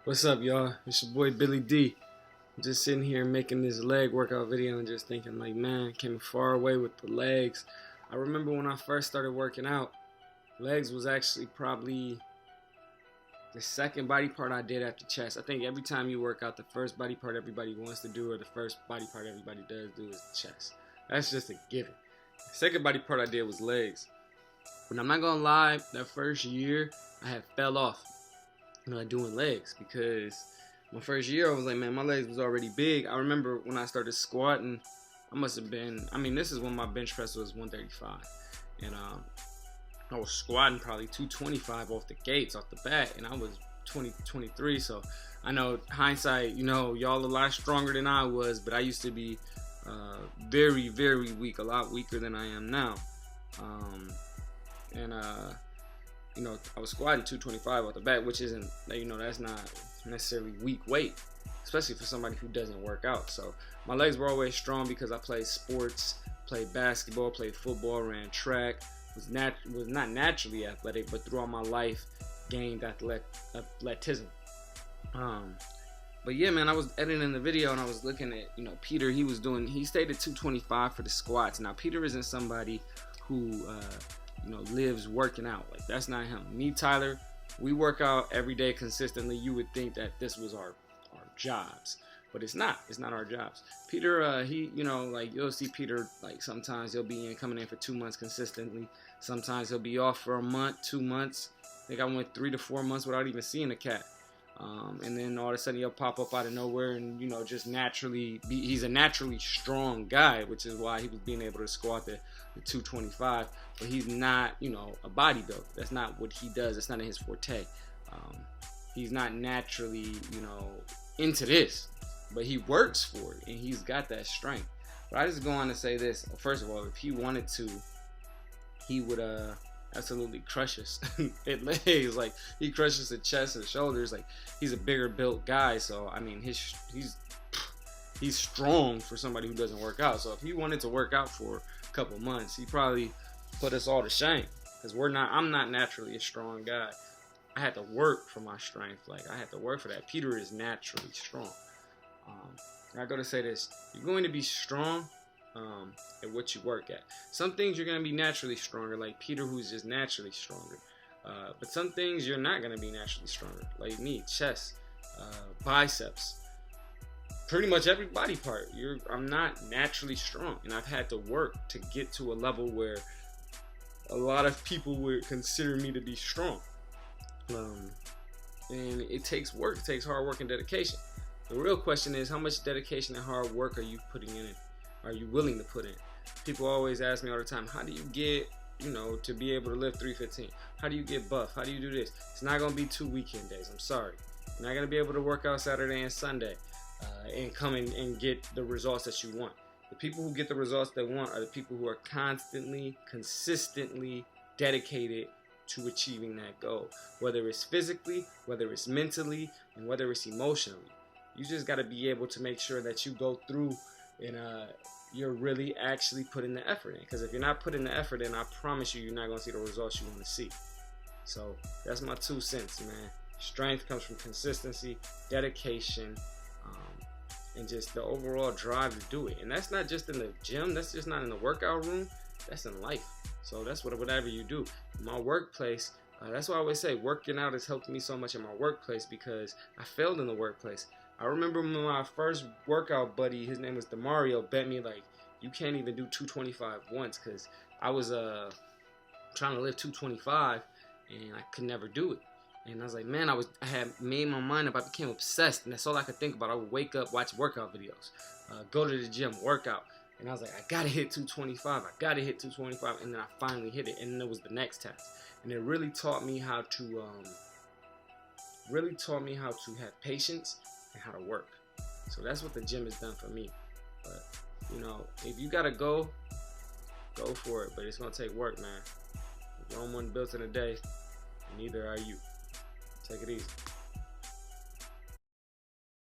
What's up, y'all? It's your boy Billy D. I'm just sitting here making this leg workout video and just thinking, like, man, came a far away with the legs. I remember when I first started working out, legs was actually probably the second body part I did after chest. I think every time you work out, the first body part everybody wants to do or the first body part everybody does do is the chest. That's just a given. The second body part I did was legs. But I'm not gonna lie, that first year I had fell off doing legs, because my first year I was like, man, my legs was already big. I remember when I started squatting, I must have been, this is when my bench press was 135, and I was squatting probably 225 off the gates, off the bat, and I was 23. So I know hindsight, y'all a lot stronger than I was, but I used to be very, very weak, a lot weaker than I am now. I was squatting 225 off the bat, which isn't, that's not necessarily weak weight, especially for somebody who doesn't work out. So my legs were always strong because I played sports, played basketball, played football, ran track, was not naturally athletic, but throughout my life gained athleticism. But yeah, man, I was editing the video and I was looking at, Peter, he stayed at 225 for the squats. Now, Peter isn't somebody who, lives working out. Like, that's not him. Me, Tyler, we work out every day consistently. You would think that this was our jobs, but it's not. It's not our jobs. Peter, you'll see Peter, like, sometimes he'll be coming in for 2 months consistently. Sometimes he'll be off for a month, 2 months. I think I went 3 to 4 months without even seeing a cat. And then all of a sudden he'll pop up out of nowhere and, just naturally he's a naturally strong guy, which is why he was being able to squat the 225, but he's not, a bodybuilder. That's not what he does. That's not his forte. He's not naturally, into this, but he works for it and he's got that strength. But I just go on to say this. First of all, if he wanted to, he would, absolutely crushes at legs. Like, he crushes the chest and the shoulders. Like, he's a bigger built guy, so he's strong for somebody who doesn't work out. So if he wanted to work out for a couple months, he probably put us all to shame, because I'm not naturally a strong guy. I had to work for my strength. Like, I had to work for that. Peter is naturally strong. I go to say this: you're going to be strong at what you work at. Some things you're going to be naturally stronger, like Peter, who's just naturally stronger. But some things you're not going to be naturally stronger, like me, chest, biceps, pretty much every body part. I'm not naturally strong, and I've had to work to get to a level where a lot of people would consider me to be strong. And it takes work. It takes hard work and dedication. The real question is, how much dedication and hard work are you putting in it? Are you willing to put in? People always ask me all the time, how do you get, to be able to lift 315? How do you get buff? How do you do this? It's not going to be 2 weekend days. I'm sorry. You're not going to be able to work out Saturday and Sunday and come in and get the results that you want. The people who get the results they want are the people who are constantly, consistently dedicated to achieving that goal. Whether it's physically, whether it's mentally, and whether it's emotionally. You just got to be able to make sure that you go through and you're really actually putting the effort in. Because if you're not putting the effort in, I promise you're not going to see the results you want to see. So that's my 2 cents, man. Strength comes from consistency, dedication, and just the overall drive to do it. And that's not just in the gym. That's just not in the workout room. That's in life. So that's whatever you do. In my workplace, that's why I always say working out has helped me so much in my workplace, because I failed in the workplace. I remember when my first workout buddy, his name was Demario, bet me, like, you can't even do 225 once, because I was trying to lift 225 and I could never do it. And I was like, man, I had made my mind up. I became obsessed, and that's all I could think about. I would wake up, watch workout videos, go to the gym, workout, and I was like, I gotta hit 225. I gotta hit 225, and then I finally hit it, and then it was the next task, and it really taught me how to have patience and how to work. So that's what the gym has done for me. But if you gotta go for it. But it's gonna take work, man. Rome wasn't built in a day, and neither are you. Take it easy.